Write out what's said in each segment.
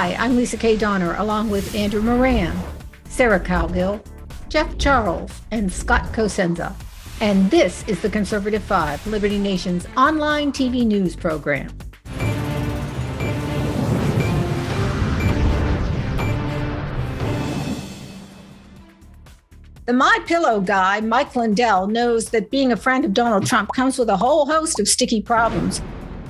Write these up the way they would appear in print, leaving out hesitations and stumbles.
Hi, I'm Lisa K. Donner, along with Andrew Moran, Sarah Calgill, Jeff Charles, and Scott Cosenza. And this is the Conservative 5, Liberty Nation's online TV news program. The My Pillow guy, Mike Lindell, knows that being a friend of Donald Trump comes with a whole host of sticky problems.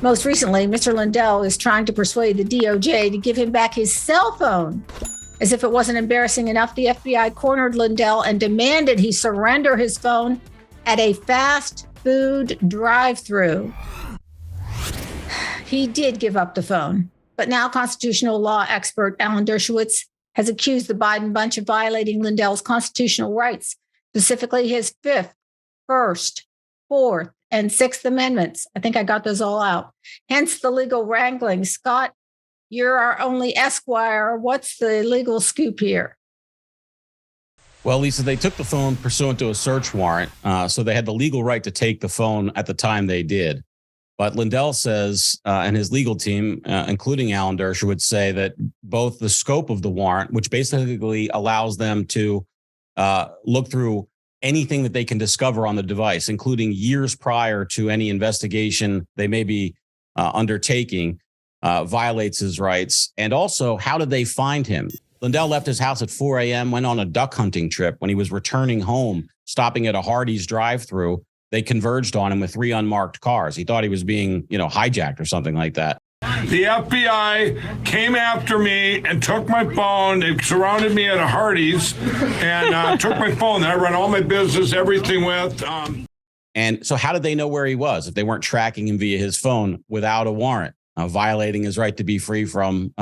Most recently, Mr. Lindell is trying to persuade the DOJ to give him back his cell phone. As if it wasn't embarrassing enough, the FBI cornered Lindell and demanded he surrender his phone at a fast food drive-thru. He did give up the phone, but now constitutional law expert Alan Dershowitz has accused the Biden bunch of violating Lindell's constitutional rights, specifically his Fifth, First, Fourth, and Sixth Amendments. I think I got those all out. Hence the legal wrangling. Scott, you're our only Esquire. What's the legal scoop here? Well, Lisa, they took the phone pursuant to a search warrant, so they had the legal right to take the phone at the time they did. But Lindell says, and his legal team, including Alan Dershowitz, say that both the scope of the warrant, which basically allows them to look through anything that they can discover on the device, including years prior to any investigation they may be undertaking, violates his rights. And also, how did they find him? Lindell left his house at 4 a.m., went on a duck hunting trip. When he was returning home, stopping at a Hardee's drive-thru, they converged on him with 3 unmarked cars. He thought he was being, hijacked or something like that. The FBI came after me and took my phone. They surrounded me at a Hardee's and took my phone that I run all my business, everything with. And so how did they know where he was if they weren't tracking him via his phone without a warrant, violating his right to be free from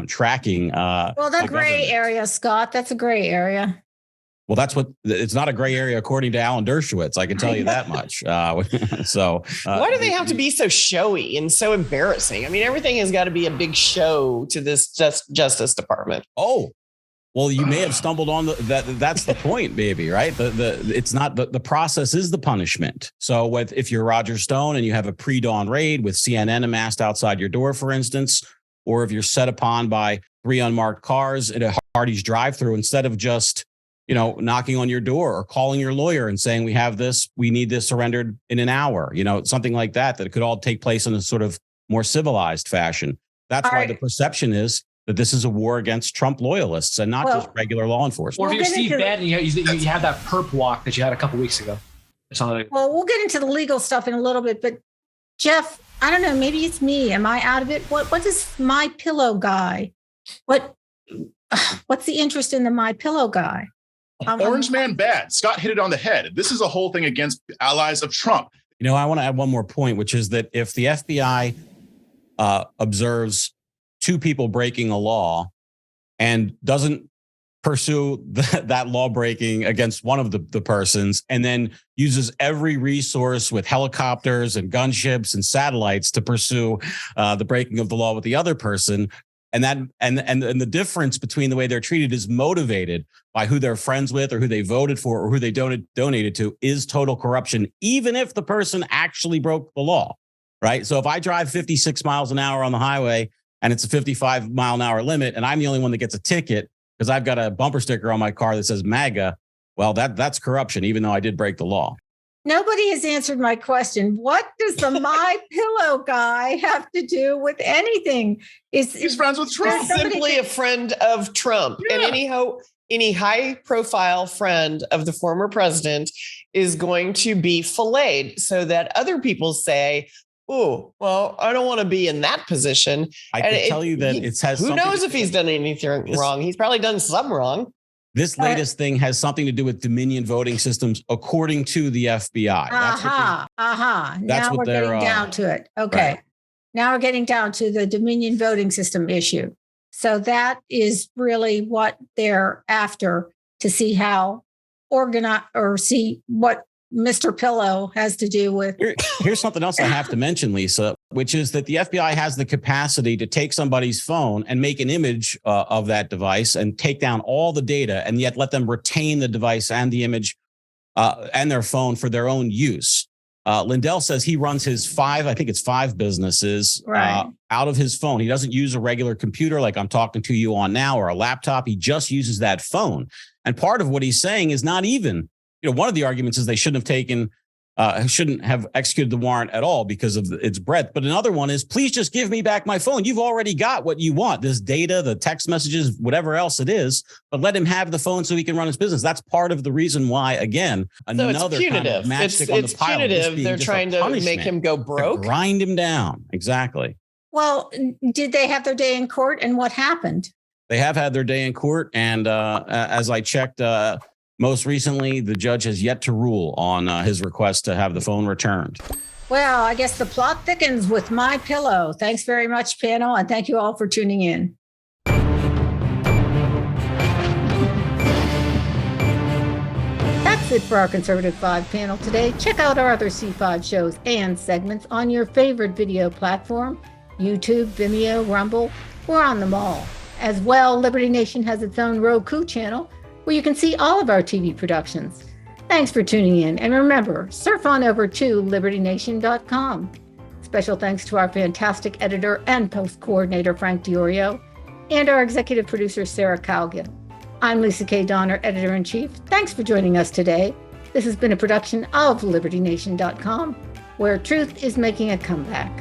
tracking? Well, the gray area, Scott, that's a gray area. Well, it's not a gray area, according to Alan Dershowitz. I can tell you that much. Why do they have to be so showy and so embarrassing? I mean, everything has got to be a big show to this Justice Department. Oh, well, you may have stumbled on that. That's the point, baby, right? It's not the process is the punishment. So if you're Roger Stone and you have a pre-dawn raid with CNN amassed outside your door, for instance, or if you're set upon by 3 unmarked cars at a Hardee's drive-thru, instead of just knocking on your door or calling your lawyer and saying, we need this surrendered in an hour, something like that it could all take place in a sort of more civilized fashion. That's why the perception is that this is a war against Trump loyalists and not just regular law enforcement. Or if you're Steve Bannon, you have that perp walk that you had a couple weeks ago. Well, we'll get into the legal stuff in a little bit, but Jeff, I don't know, maybe it's me. Am I out of it? What is My Pillow guy? What's the interest in the My Pillow guy? Orange man bad. Scott hit it on the head. This is a whole thing against allies of Trump. I want to add one more point, which is that if the FBI observes 2 people breaking a law and doesn't pursue that law breaking against one of the persons, and then uses every resource with helicopters and gunships and satellites to pursue the breaking of the law with the other person, and the difference between the way they're treated is motivated by who they're friends with or who they voted for or who they donated to, is total corruption, even if the person actually broke the law, right? So if I drive 56 miles an hour on the highway and it's a 55 mile an hour limit and I'm the only one that gets a ticket because I've got a bumper sticker on my car that says MAGA, well, that's corruption, even though I did break the law. Nobody has answered my question. What does the My Pillow guy have to do with anything? He's friends with Trump. Simply a friend of Trump. Yeah. And any high-profile friend of the former president is going to be filleted so that other people say, oh, well, I don't want to be in that position. I can tell you that it has. Who knows if he's done anything wrong? He's probably done some wrong. This latest thing has something to do with Dominion voting systems, according to the FBI. Now we're getting down to it. Okay. Right. Now we're getting down to the Dominion voting system issue. So that is really what they're after, to see how organized or see what Mr. Pillow has to do with. Here's something else I have to mention, Lisa, which is that the FBI has the capacity to take somebody's phone and make an image of that device and take down all the data, and yet let them retain the device and the image and their phone for their own use. Lindell says he runs his five businesses Right. out of his phone. He doesn't use a regular computer like I'm talking to you on now or a laptop. He just uses that phone. And part of what he's saying is not even, one of the arguments is they shouldn't have executed the warrant at all because of its breadth. But another one is, please just give me back my phone. You've already got what you want, this data, the text messages, whatever else it is, but let him have the phone so he can run his business. That's part of the reason why, again, So it's another punitive. kind of matchstick on It's the pile. punitive. They're trying to make him go broke. Grind him down. Exactly. Well, did they have their day in court, and what happened? They have had their day in court. And as I checked, most recently, the judge has yet to rule on his request to have the phone returned. Well, I guess the plot thickens with My Pillow. Thanks very much, panel, and thank you all for tuning in. That's it for our Conservative 5 panel today. Check out our other C5 shows and segments on your favorite video platform, YouTube, Vimeo, Rumble. We're on them all. As well, Liberty Nation has its own Roku channel where you can see all of our TV productions. Thanks for tuning in. And remember, surf on over to libertynation.com. Special thanks to our fantastic editor and post coordinator, Frank Diorio, and our executive producer, Sarah Cowgill. I'm Lisa K. Donner, editor-in-chief. Thanks for joining us today. This has been a production of libertynation.com, where truth is making a comeback.